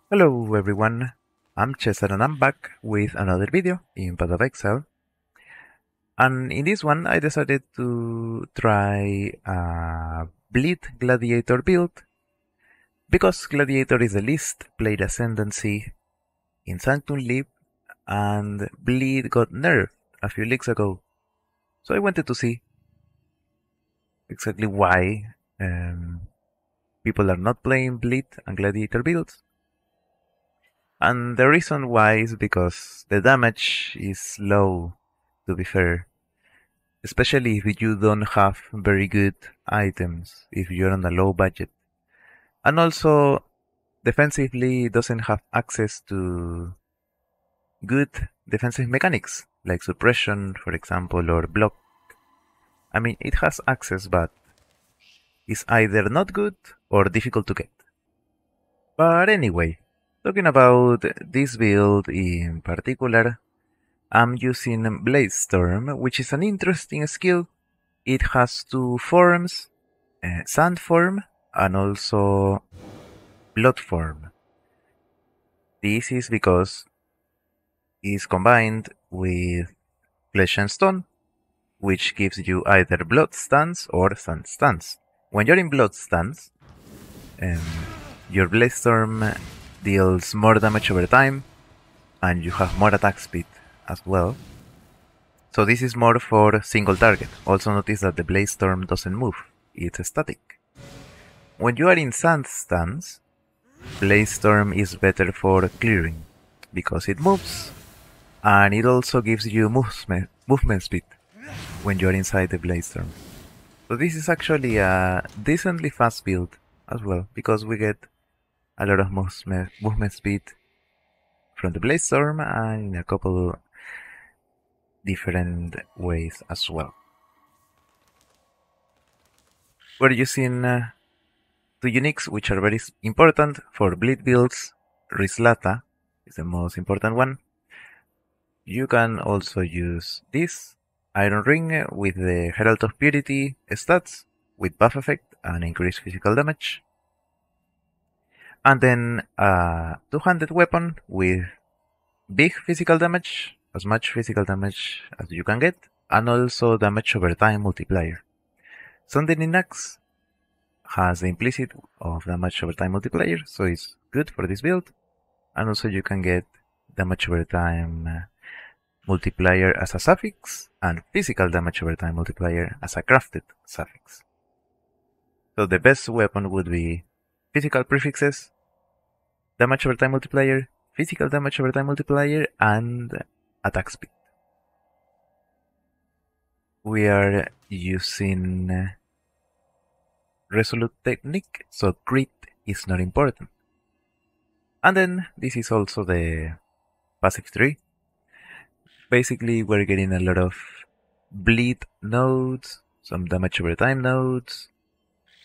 Hello everyone, I'm Cesar and I'm back with another video in Path of Exile. And in this one I decided to try a Bleed Gladiator build because Gladiator is the least played ascendancy in Sanctum Leap and Bleed got nerfed a few leagues ago. So I wanted to see exactly why people are not playing Bleed and Gladiator builds. And the reason why is because the damage is low, to be fair. Especially if you don't have very good items, if you're on a low budget. And also, defensively, it doesn't have access to good defensive mechanics, like suppression, for example, or block. I mean, it has access, but it's either not good or difficult to get. But anyway, talking about this build in particular, I'm using Bladestorm, which is an interesting skill. It has two forms, Sand form and also Blood form. This is because it's combined with Flesh and Stone, which gives you either Blood stance or Sand stance. When you're in Blood stance, your Bladestorm deals more damage over time, and you have more attack speed as well. So this is more for single target. Also notice that the Bladestorm doesn't move, it's static. When you are in Sand stance, Bladestorm is better for clearing, because it moves, and it also gives you movement speed when you're inside the Bladestorm. So this is actually a decently fast build as well, because we get a lot of movement speed from the Bladestorm and in a couple different ways as well. We're using two uniques which are very important for bleed builds. Rislata is the most important one. You can also use this Iron Ring with the Herald of Purity stats with buff effect and increased physical damage. And then a two-handed weapon with big physical damage, as much physical damage as you can get, and also damage over time multiplier. Sundering Axe has the implicit of damage over time multiplier, so it's good for this build. And also you can get damage over time multiplier as a suffix, and physical damage over time multiplier as a crafted suffix. So the best weapon would be physical prefixes, damage over time multiplier, physical damage over time multiplier, and attack speed. We are using Resolute Technique, so crit is not important. And then this is also the passive tree. Basically, we're getting a lot of bleed nodes, some damage over time nodes,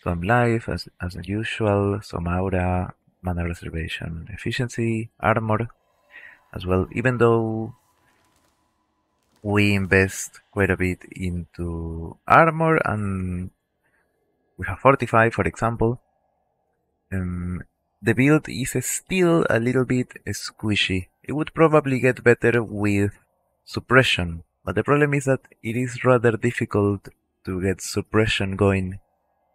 some life as usual, some aura, mana reservation, efficiency, armor as well, even though we invest quite a bit into armor and we have 45 for example. The build is still a little bit squishy. It would probably get better with suppression, but the problem is that it is rather difficult to get suppression going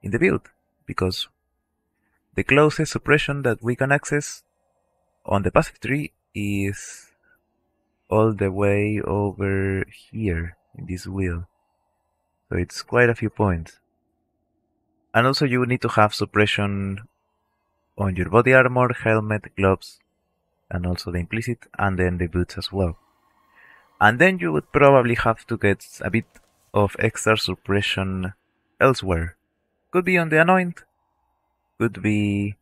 in the build, because the closest suppression that we can access on the passive tree is all the way over here in this wheel. So it's quite a few points. And also you need to have suppression on your body armor, helmet, gloves, and also the implicit, and then the boots as well. And then you would probably have to get a bit of extra suppression elsewhere. Could be on the Anoint, could be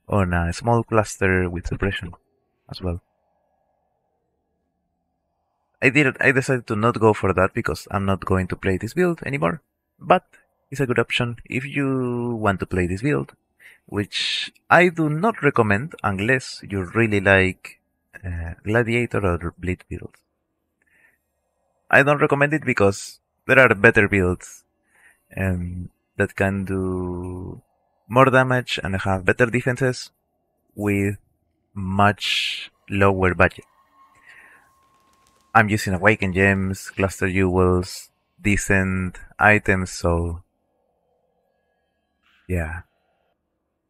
on a small cluster with suppression as well. I decided to not go for that because I'm not going to play this build anymore, but it's a good option if you want to play this build, which I do not recommend unless you really like Gladiator or Bleed builds. I don't recommend it because there are better builds that can do more damage and have better defenses with much lower budget. I'm using Awaken Gems, Cluster Jewels, decent items, so yeah.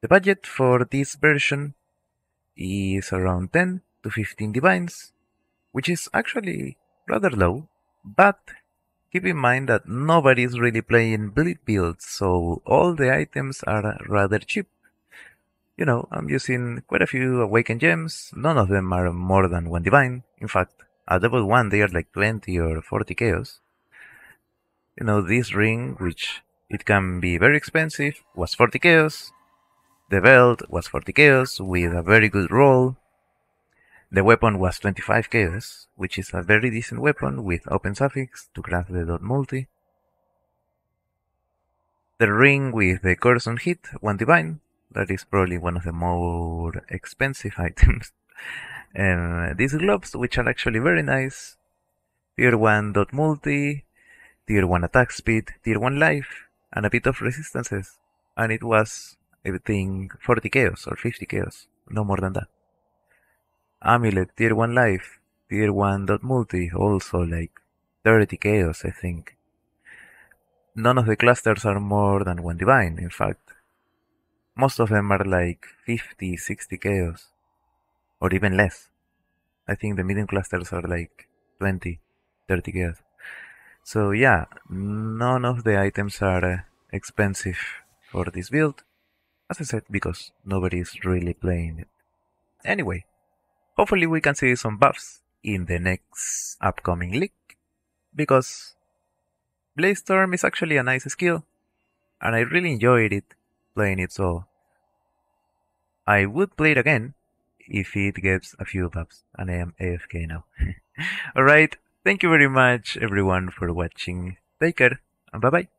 The budget for this version is around 10 to 15 divines, which is actually rather low, but keep in mind that nobody is really playing bleed builds, so all the items are rather cheap. You know, I'm using quite a few Awakened Gems, none of them are more than 1 divine. In fact, a double one they are like 20 or 40 chaos. You know, this ring, which it can be very expensive, was 40 chaos. The belt was 40 chaos with a very good roll. The weapon was 25 chaos, which is a very decent weapon with open suffix to craft the dot multi. The ring with the curse on hit, 1 divine. That is probably one of the more expensive items. And these gloves, which are actually very nice. Tier 1 dot multi, Tier 1 attack speed, Tier 1 life, and a bit of resistances. And it was, I think, 40 chaos or 50 chaos. No more than that. Amulet, Tier 1 life, Tier 1 dot multi, also like 30 chaos, I think. None of the clusters are more than 1 divine, in fact. Most of them are like 50, 60 chaos, or even less. I think the medium clusters are like 20, 30 chaos. So yeah, none of the items are expensive for this build. As I said, because nobody is really playing it. Anyway, hopefully we can see some buffs in the next upcoming league, because Bladestorm is actually a nice skill, and I really enjoyed it playing it, so I would play it again if it gets a few buffs, and I am AFK now. Alright, thank you very much everyone for watching. Take care, and bye bye.